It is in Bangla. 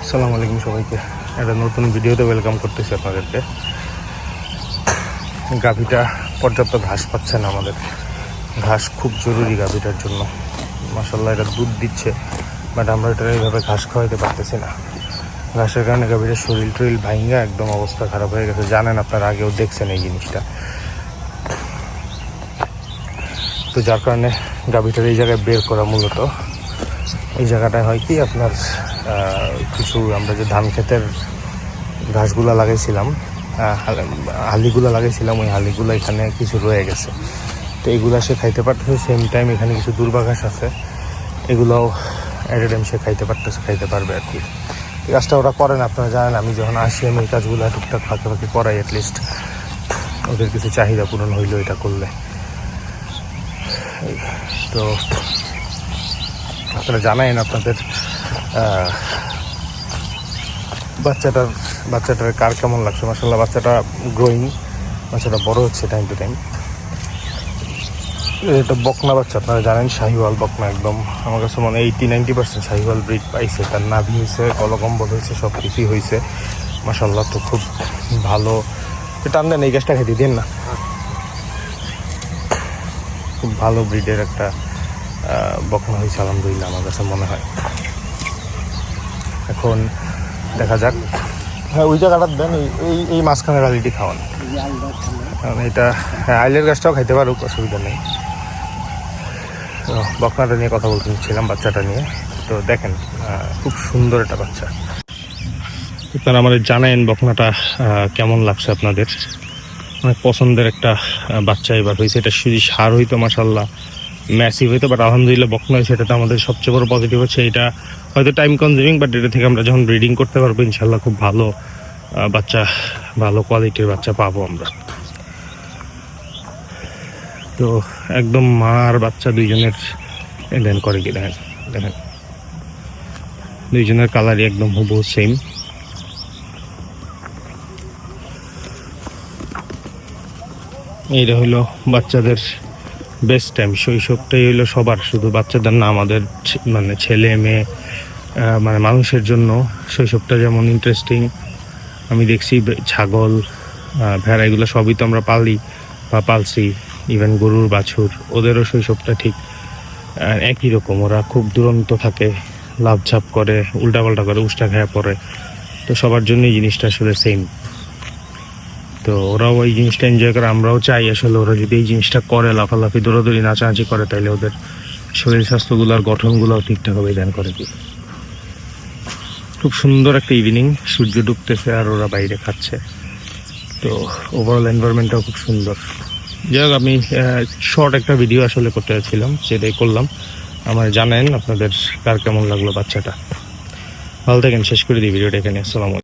আসসালামু আলাইকুম সবাইকে, একটা নতুন ভিডিওতে ওয়েলকাম করতেছি আপনাদেরকে। গাভীটা পর্যাপ্ত ঘাস পাচ্ছে না, আমাদের ঘাস খুব জরুরি গাভীটার জন্য। মাশাআল্লাহ এটা দুধ দিচ্ছে, বাট আমরা এটা এইভাবে ঘাস খাওয়াইতে পারতেছি না। ঘাসের কারণে গাভীটার শরীর টরিল ভাঙ্গা একদম অবস্থা খারাপ হয়ে গেছে। জানেন, আপনারা আগেও দেখছেন এই জিনিসটা। তো যার কারণে গাভীটার এই জায়গায় বের করা, মূলত এই জায়গাটায় হয় কি, আপনার কিছু আমরা যে ধান ক্ষেতের ঘাসগুলো লাগাইছিলাম, হালিগুলো লাগাইছিলাম, ওই হালিগুলো এখানে কিছু রয়ে গেছে। তো এগুলো সে খাইতে পারতেছে। সেম টাইম এখানে কিছু দুর্বা ঘাস আছে, এগুলোও অ্যাট এ টাইম সে খাইতে পারবে আর কি। এই কাজটা ওরা করে না, আপনারা জানেন। আমি যখন আসি আমি এই কাজগুলো টুকটাক ফাঁকে করাই, অ্যাটলিস্ট ওদের কিছু চাহিদা পূরণ হইলো এটা করলে। তো আপনারা জানেন আপনাদের বাচ্চাটার কার কেমন লাগছে। মাশাআল্লাহ বাচ্চাটা গ্রোয়িং, বাচ্চাটা বড় হচ্ছে টাইম টু টাইম। এটা বকনা বাচ্চা, আপনারা জানেন, শাহিওয়াল বকনা একদম। আমার কাছে মনে হয় 80-90% শাহিওয়াল ব্রিড পাইছে। তার নাভি হয়েছে, কলকম্বল হয়েছে, সব কিছুই হয়েছে মাশাআল্লাহ। তো খুব ভালো। টান দেন, এই গাছটা খেতে দিন না। খুব ভালো ব্রিডের একটা বকনা হয়েছে আলহামদুলিল্লাহ, আমার কাছে মনে হয়। এখন দেখা যাক। হ্যাঁ, ওই জায়গাটা দেন, এই মাঝখানের আলিটি খাওয়ান। কারণ এটা আইলের গাছটাও খাইতে পারুক, অসুবিধা নেই। তো বকনাটা নিয়ে কথা বলতেছিলাম, বাচ্চাটা নিয়ে। তো দেখেন, খুব সুন্দর একটা বাচ্চা। আপনারা আমাদের জানেন বকনাটা কেমন লাগছে আপনাদের। অনেক পছন্দের একটা বাচ্চা এবার হয়েছে। এটা শুধু সার হইতো মাশাআল্লাহ ম্যাসিভ হইতো, বাট আলহামদুলিল্লাহ বকনা হয়েছে। এটা তো আমাদের সবচেয়ে বড় পজিটিভ হচ্ছে। এটা হয়তো টাইম কনজিউমিং, বাট এটা থেকে আমরা যখন ব্রিডিং করতে পারবো ইনশাল্লাহ খুব ভালো বাচ্চা, ভালো কোয়ালিটির বাচ্চা পাবো আমরা। তো একদম মা আর বাচ্চা দুইজনের দেন করে কি দেখেন দুইজনের কালারই একদম হুবহু সেম। এইটা হইলো বাচ্চাদের বেস্ট টাইম। শৈশবটাই হইলো সবার, শুধু বাচ্চাদের না, আমাদের মানে ছেলে মেয়ে, মানে মানুষের জন্য শৈশবটা যেমন ইন্টারেস্টিং। আমি দেখছি ছাগল, ভেড়া, এগুলো সবই তো আমরা পালি বা পালছি। ইভেন গরুর বাছুর, ওদেরও শৈশবটা ঠিক একই রকম। ওরা খুব দুরন্ত থাকে, লাভঝাপ করে, উল্টাপাল্টা করে, উষ্টা খেয়া পড়ে। তো সবার জন্য এই জিনিসটা আসলে সেম। তো ওরাও এই জিনিসটা এনজয় করে, আমরাও চাই আসলে ওরা যদি এই জিনিসটা করে, লাফালাফি দৌড়াদৌড়ি নাচানাচি করে, তাইলে ওদের শরীর স্বাস্থ্যগুলো আর গঠনগুলোও ঠিকঠাকভাবে ধ্যান করে কি। খুব সুন্দর একটা ইভিনিং, সূর্য ডুবতেছে আর ওরা বাইরে খাচ্ছে। তো ওভারঅল এনভায়রনমেন্টটাও খুব সুন্দর। যাই হোক, আমি শর্ট একটা ভিডিও আসলে করতে চাইছিলাম, সেটাই করলাম। আমার জানেন আপনাদের কার কেমন লাগলো বাচ্চাটা। ভালো থাকেন, শেষ করে দিই ভিডিওটা এখানে। আসসালামু আলাইকুম।